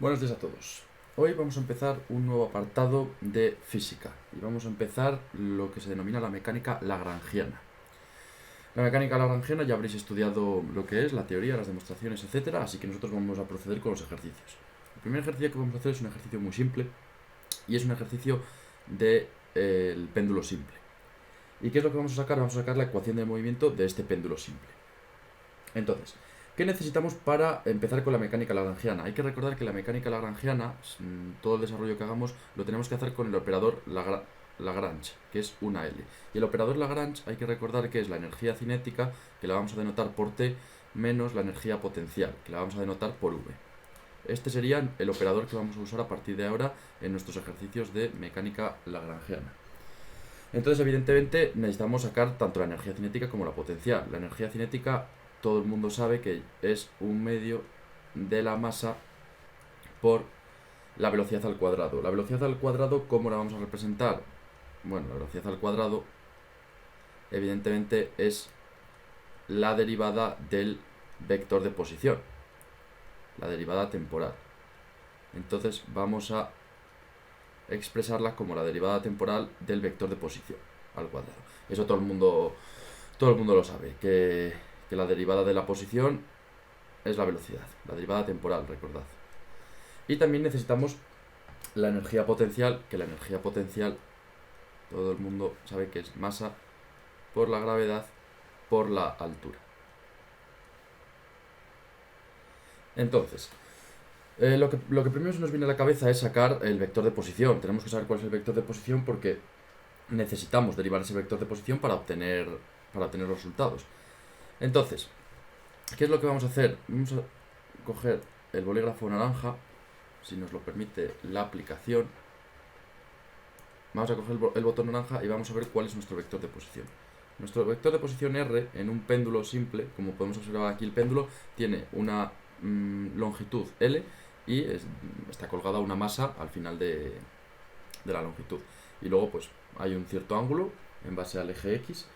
Buenos días a todos. Hoy vamos a empezar un nuevo apartado de física y vamos a empezar lo que se denomina la mecánica lagrangiana. La mecánica lagrangiana ya habréis estudiado lo que es, la teoría, las demostraciones, etcétera, así que nosotros vamos a proceder con los ejercicios. El primer ejercicio que vamos a hacer es un ejercicio muy simple y es un ejercicio del péndulo simple. ¿Y qué es lo que vamos a sacar? Vamos a sacar la ecuación de movimiento de este péndulo simple. Entonces, ¿qué necesitamos para empezar con la mecánica lagrangiana? Hay que recordar que la mecánica lagrangiana, todo el desarrollo que hagamos, lo tenemos que hacer con el operador Lagrange, que es una L. Y el operador Lagrange hay que recordar que es la energía cinética, que la vamos a denotar por T, menos la energía potencial, que la vamos a denotar por V. Este sería el operador que vamos a usar a partir de ahora en nuestros ejercicios de mecánica lagrangiana. Entonces, evidentemente, necesitamos sacar tanto la energía cinética como la potencial. La energía cinética, todo el mundo sabe que es un medio de la masa por la velocidad al cuadrado. La velocidad al cuadrado, ¿cómo la vamos a representar? Bueno, la velocidad al cuadrado, evidentemente, es la derivada del vector de posición, la derivada temporal. Entonces, vamos a expresarla como la derivada temporal del vector de posición al cuadrado. Eso todo el mundo lo sabe, que la derivada de la posición es la velocidad, la derivada temporal, recordad. Y también necesitamos la energía potencial, que la energía potencial todo el mundo sabe que es masa por la gravedad por la altura. Entonces, lo que primero se nos viene a la cabeza es sacar el vector de posición. Tenemos que saber cuál es el vector de posición porque necesitamos derivar ese vector de posición para obtener los resultados. Entonces, ¿qué es lo que vamos a hacer? Vamos a coger el bolígrafo naranja, si nos lo permite la aplicación. Vamos a coger el botón naranja y vamos a ver cuál es nuestro vector de posición. Nuestro vector de posición R en un péndulo simple, como podemos observar aquí, el péndulo tiene una longitud L y está colgada una masa al final de la longitud. Y luego pues hay un cierto ángulo en base al eje X.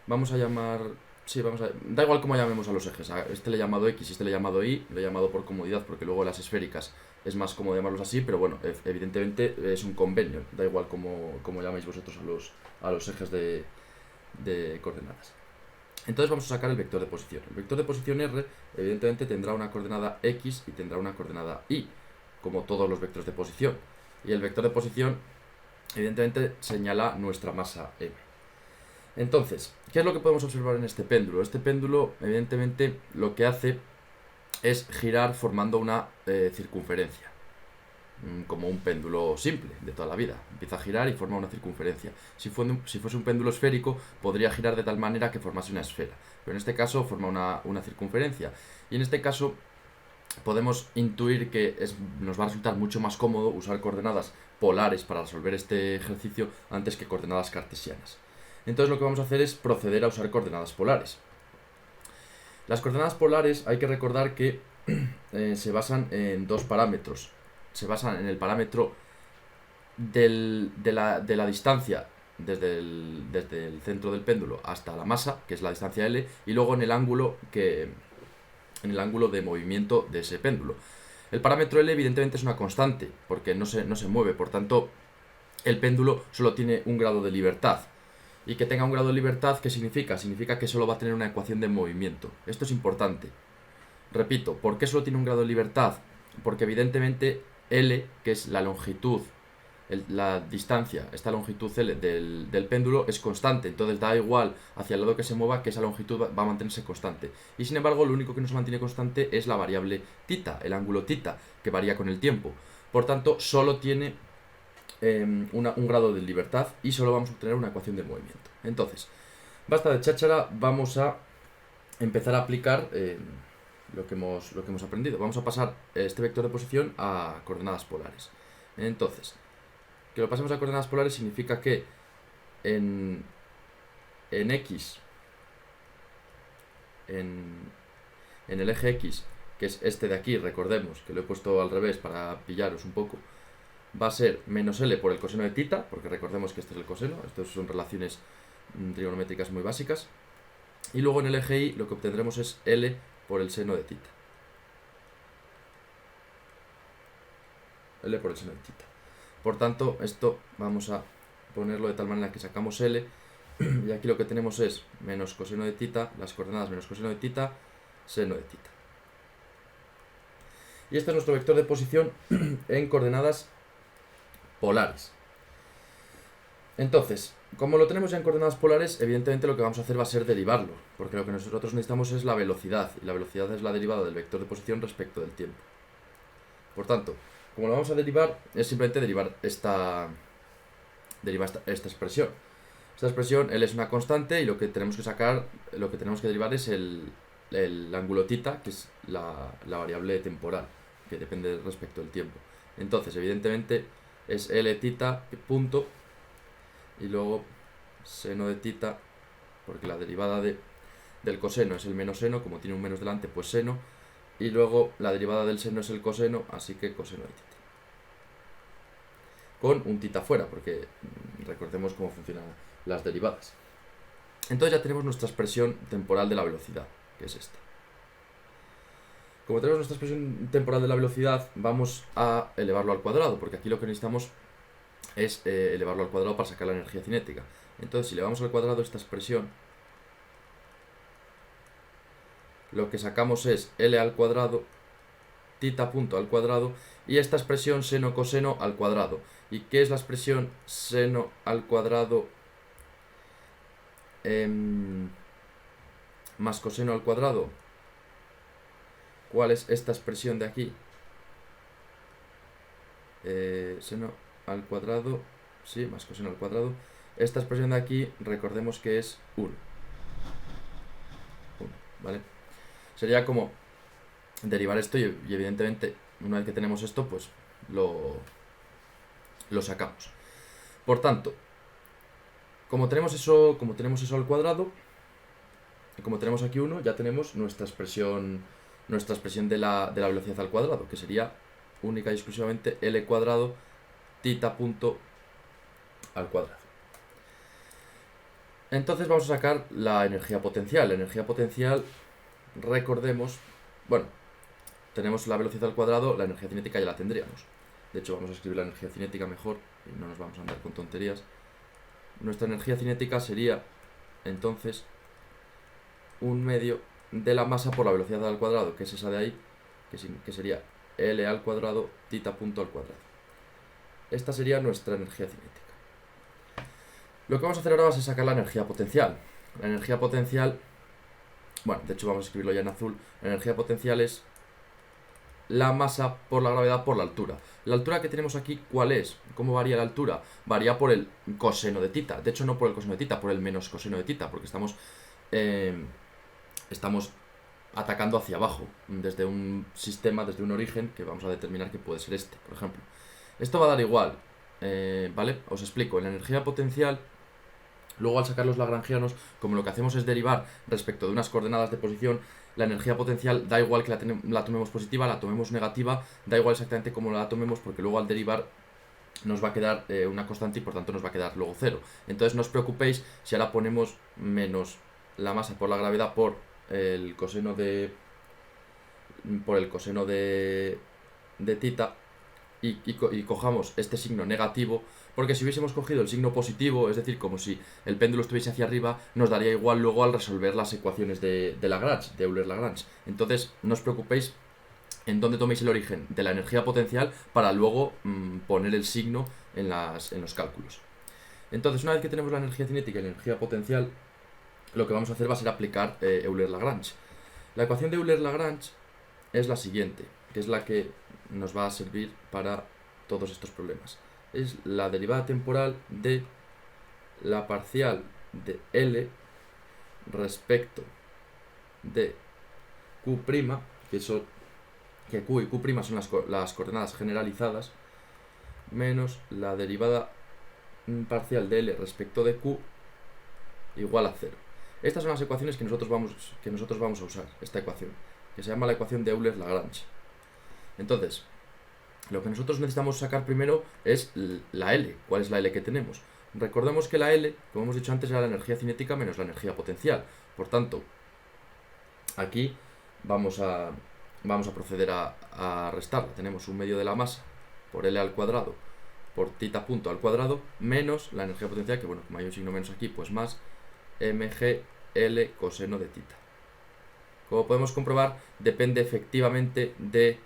Vamos a llamar... Sí, da igual cómo llamemos a los ejes. A este le he llamado X y este le he llamado Y. Lo he llamado por comodidad porque luego las esféricas es más cómodo llamarlos así, pero bueno, evidentemente es un convenio. Da igual cómo llamáis vosotros a los ejes de coordenadas. Entonces vamos a sacar el vector de posición. El vector de posición R evidentemente tendrá una coordenada X y tendrá una coordenada Y, como todos los vectores de posición. Y el vector de posición evidentemente señala nuestra masa M. Entonces, ¿qué es lo que podemos observar en este péndulo? Este péndulo evidentemente lo que hace es girar formando una circunferencia, como un péndulo simple de toda la vida. Empieza a girar y forma una circunferencia. Si fuese un péndulo esférico, podría girar de tal manera que formase una esfera. Pero en este caso forma una circunferencia. Y en este caso podemos intuir que nos va a resultar mucho más cómodo usar coordenadas polares para resolver este ejercicio antes que coordenadas cartesianas. Entonces lo que vamos a hacer es proceder a usar coordenadas polares. Las coordenadas polares hay que recordar que se basan en dos parámetros. Se basan en el parámetro de la distancia desde el centro del péndulo hasta la masa, que es la distancia L, y luego en el ángulo de movimiento de ese péndulo. El parámetro L evidentemente es una constante, porque no se mueve, por tanto el péndulo solo tiene un grado de libertad. Y que tenga un grado de libertad, ¿qué significa? Significa que solo va a tener una ecuación de movimiento. Esto es importante. Repito, ¿por qué solo tiene un grado de libertad? Porque evidentemente L, que es la longitud, la distancia, esta longitud L del péndulo es constante, entonces da igual hacia el lado que se mueva que esa longitud va a mantenerse constante. Y sin embargo, lo único que no se mantiene constante es la variable θ, el ángulo θ, que varía con el tiempo. Por tanto, solo tiene un grado de libertad y solo vamos a obtener una ecuación de movimiento. Entonces, basta de cháchara, vamos a empezar a aplicar lo que hemos aprendido. Vamos a pasar este vector de posición a coordenadas polares. Entonces, que lo pasemos a coordenadas polares significa que en X, en el eje X, que es este de aquí, recordemos que lo he puesto al revés para pillaros un poco, va a ser menos L por el coseno de θ, porque recordemos que este es el coseno, estas son relaciones trigonométricas muy básicas, y luego en el eje Y lo que obtendremos es L por el seno de θ. L por el seno de tita. Por tanto, esto vamos a ponerlo de tal manera que sacamos L, y aquí lo que tenemos es menos coseno de tita, las coordenadas menos coseno de tita, seno de tita. Y este es nuestro vector de posición en coordenadas polares. Entonces, como lo tenemos ya en coordenadas polares, evidentemente lo que vamos a hacer va a ser derivarlo, porque lo que nosotros necesitamos es la velocidad, y la velocidad es la derivada del vector de posición respecto del tiempo. Por tanto, como lo vamos a derivar, es simplemente derivar esta expresión. Esta expresión, L es una constante, y lo que tenemos que sacar, lo que tenemos que derivar es el ángulo θ, que es la variable temporal, que depende respecto del tiempo. Entonces, evidentemente, es L θ punto, y luego seno de tita, porque la derivada del coseno es el menos seno, como tiene un menos delante, pues seno, y luego la derivada del seno es el coseno, así que coseno de tita. Con un tita fuera, porque recordemos cómo funcionan las derivadas. Entonces ya tenemos nuestra expresión temporal de la velocidad, que es esta. Como tenemos nuestra expresión temporal de la velocidad, vamos a elevarlo al cuadrado, porque aquí lo que necesitamos es elevarlo al cuadrado para sacar la energía cinética. Entonces, si elevamos al cuadrado esta expresión, lo que sacamos es L al cuadrado, tita punto al cuadrado, y esta expresión seno coseno al cuadrado. ¿Y qué es la expresión seno al cuadrado más coseno al cuadrado? ¿Cuál es esta expresión de aquí? Seno al cuadrado, sí, más coseno al cuadrado. Esta expresión de aquí, recordemos que es 1, ¿vale? Sería como derivar esto y evidentemente una vez que tenemos esto, pues lo sacamos. Por tanto, como tenemos eso al cuadrado, y como tenemos aquí 1, ya tenemos nuestra expresión de la velocidad al cuadrado, que sería única y exclusivamente L cuadrado tita punto al cuadrado. Entonces vamos a sacar la energía potencial. La energía potencial, recordemos, bueno, tenemos la velocidad al cuadrado, la energía cinética ya la tendríamos. De hecho, vamos a escribir la energía cinética mejor y no nos vamos a andar con tonterías. Nuestra energía cinética sería, entonces, 1/2 de la masa por la velocidad al cuadrado, que es esa de ahí, que sería L al cuadrado, tita punto al cuadrado. Esta sería nuestra energía cinética. Lo que vamos a hacer ahora va a ser sacar la energía potencial. La energía potencial, bueno, de hecho vamos a escribirlo ya en azul. La energía potencial es la masa por la gravedad por la altura. La altura que tenemos aquí, ¿cuál es? ¿Cómo varía la altura? Varía por el coseno de tita. De hecho, no por el coseno de tita, por el menos coseno de tita, porque estamos atacando hacia abajo, desde un sistema, desde un origen, que vamos a determinar que puede ser este, por ejemplo. Esto va a dar igual, ¿vale? Os explico. En la energía potencial, luego al sacar los lagrangianos, como lo que hacemos es derivar respecto de unas coordenadas de posición, la energía potencial da igual que la tomemos positiva, la tomemos negativa, da igual exactamente cómo la tomemos, porque luego al derivar nos va a quedar una constante y por tanto nos va a quedar luego 0. Entonces no os preocupéis si ahora ponemos menos la masa por la gravedad por el coseno de tita y cojamos este signo negativo, porque si hubiésemos cogido el signo positivo, es decir, como si el péndulo estuviese hacia arriba, nos daría igual luego al resolver las ecuaciones de Lagrange, de Euler-Lagrange. Entonces no os preocupéis en dónde toméis el origen de la energía potencial para luego poner el signo en los cálculos. Entonces, una vez que tenemos la energía cinética y la energía potencial, lo que vamos a hacer va a ser aplicar Euler-Lagrange. La ecuación de Euler-Lagrange es la siguiente, que es la que nos va a servir para todos estos problemas. Es la derivada temporal de la parcial de L respecto de Q', que Q y Q' son las coordenadas generalizadas, menos la derivada parcial de L respecto de Q igual a 0. Estas son las ecuaciones que nosotros vamos a usar, esta ecuación, que se llama la ecuación de Euler-Lagrange. Entonces, lo que nosotros necesitamos sacar primero es la L. ¿Cuál es la L que tenemos? Recordemos que la L, como hemos dicho antes, era la energía cinética menos la energía potencial. Por tanto, aquí vamos a proceder a restarla. Tenemos 1/2 de la masa por L al cuadrado por tita punto al cuadrado menos la energía potencial, que bueno, como hay un signo menos aquí, pues más mgl coseno de tita. Como podemos comprobar, depende efectivamente de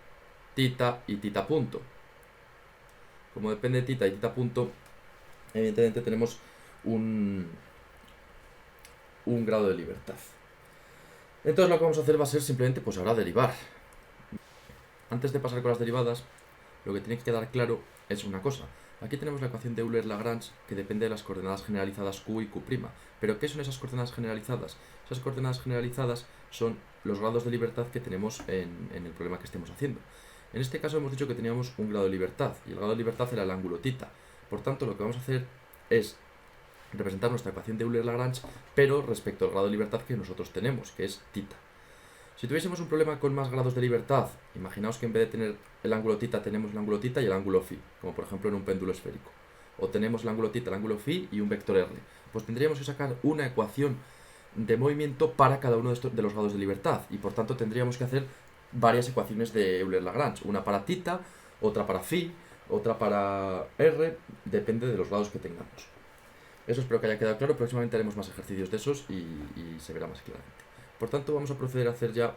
tita y tita punto. Como depende de tita y tita punto, evidentemente tenemos un grado de libertad. Entonces lo que vamos a hacer va a ser simplemente, pues ahora derivar. Antes de pasar con las derivadas, lo que tiene que quedar claro es una cosa. Aquí tenemos la ecuación de Euler-Lagrange que depende de las coordenadas generalizadas Q y Q'. ¿Pero qué son esas coordenadas generalizadas? Esas coordenadas generalizadas son los grados de libertad que tenemos en el problema que estemos haciendo. En este caso hemos dicho que teníamos un grado de libertad, y el grado de libertad era el ángulo tita. Por tanto, lo que vamos a hacer es representar nuestra ecuación de Euler-Lagrange, pero respecto al grado de libertad que nosotros tenemos, que es tita. Si tuviésemos un problema con más grados de libertad, imaginaos que en vez de tener el ángulo tita tenemos el ángulo tita y el ángulo phi, como por ejemplo en un péndulo esférico. O tenemos el ángulo tita, el ángulo phi y un vector r. Pues tendríamos que sacar una ecuación de movimiento para cada uno de los grados de libertad. Y por tanto tendríamos que hacer varias ecuaciones de Euler-Lagrange. Una para tita, otra para phi, otra para r, depende de los grados que tengamos. Eso espero que haya quedado claro. Próximamente haremos más ejercicios de esos y se verá más claramente. Por tanto, vamos a proceder a hacer ya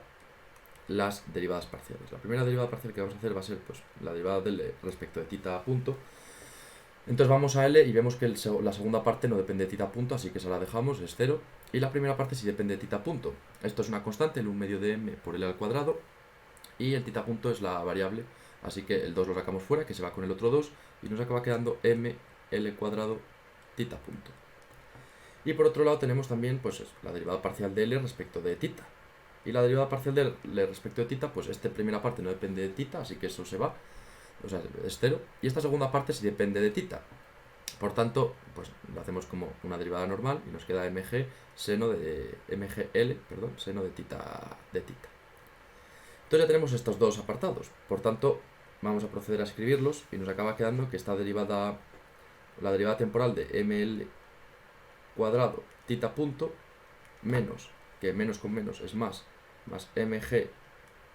las derivadas parciales. La primera derivada parcial que vamos a hacer va a ser pues, la derivada de L respecto de tita a punto. Entonces vamos a L y vemos que la segunda parte no depende de tita punto, así que esa la dejamos, es 0. Y la primera parte sí depende de tita punto. Esto es una constante, el 1 medio de m por L al cuadrado. Y el tita punto es la variable, así que el 2 lo sacamos fuera, que se va con el otro 2. Y nos acaba quedando m L cuadrado tita punto. Y por otro lado tenemos también pues, la derivada parcial de L respecto de tita. Y la derivada parcial de L respecto de tita, pues esta primera parte no depende de tita, así que eso se va, o sea, es 0. Y esta segunda parte sí depende de tita. Por tanto, pues lo hacemos como una derivada normal y nos queda mg seno de mgl, perdón, seno de tita de tita. Entonces ya tenemos estos dos apartados. Por tanto, vamos a proceder a escribirlos y nos acaba quedando que esta derivada, la derivada temporal de ml cuadrado tita punto menos, que menos con menos es más mg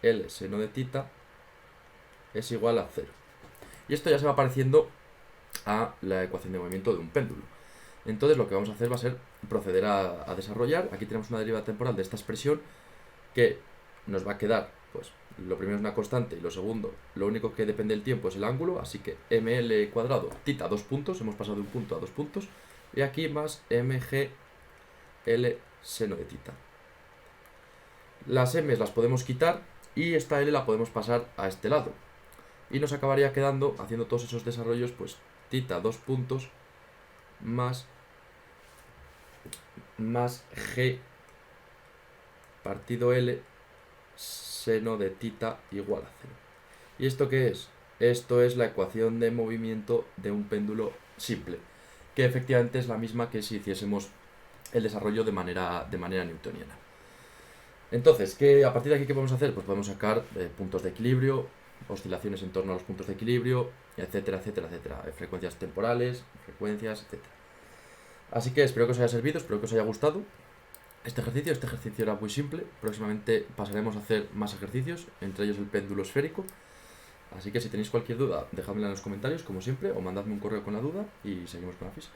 L seno de tita es igual a 0. Y esto ya se va pareciendo a la ecuación de movimiento de un péndulo. Entonces lo que vamos a hacer va a ser proceder a desarrollar. Aquí tenemos una derivada temporal de esta expresión que nos va a quedar, pues lo primero es una constante y lo segundo, lo único que depende del tiempo es el ángulo, así que ml cuadrado tita 2 puntos, hemos pasado de un punto a 2 puntos, y aquí más mg L seno de tita. Las m's las podemos quitar y esta L la podemos pasar a este lado. Y nos acabaría quedando, haciendo todos esos desarrollos, pues tita 2 puntos más g partido L seno de tita igual a 0. ¿Y esto qué es? Esto es la ecuación de movimiento de un péndulo simple, que efectivamente es la misma que si hiciésemos el desarrollo de manera newtoniana. Entonces, a partir de aquí, ¿qué podemos hacer? Pues podemos sacar puntos de equilibrio, oscilaciones en torno a los puntos de equilibrio, etcétera, etcétera, etcétera. Frecuencias temporales, frecuencias, etcétera. Así que espero que os haya servido, espero que os haya gustado este ejercicio. Este ejercicio era muy simple. Próximamente pasaremos a hacer más ejercicios, entre ellos el péndulo esférico. Así que si tenéis cualquier duda, dejadmela en los comentarios, como siempre, o mandadme un correo con la duda y seguimos con la física.